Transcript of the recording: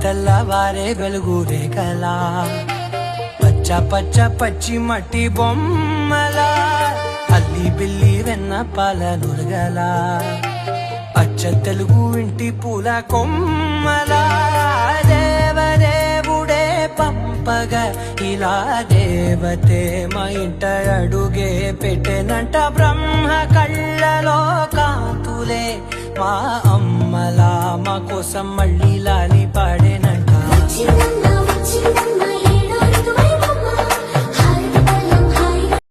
తెల్లవారే వెలుగు రేఖలా పచ్చ పచ్చ పచ్చి మట్టి బొమ్మలా అల్లి బిల్లి వెన్న పాల నురగలా అచ్చ తెలుగు ఇంటి పూల కొమ్మలా దేవదేవుడే పంపగా ఇలా దేవతే మా ఇంట అడుగే పెట్టెనంట బ్రహ్మ కళ్ళలో కాంతులే మా అమ్మలా మా కోసం మళ్ళీ లాలి పాడేనంట.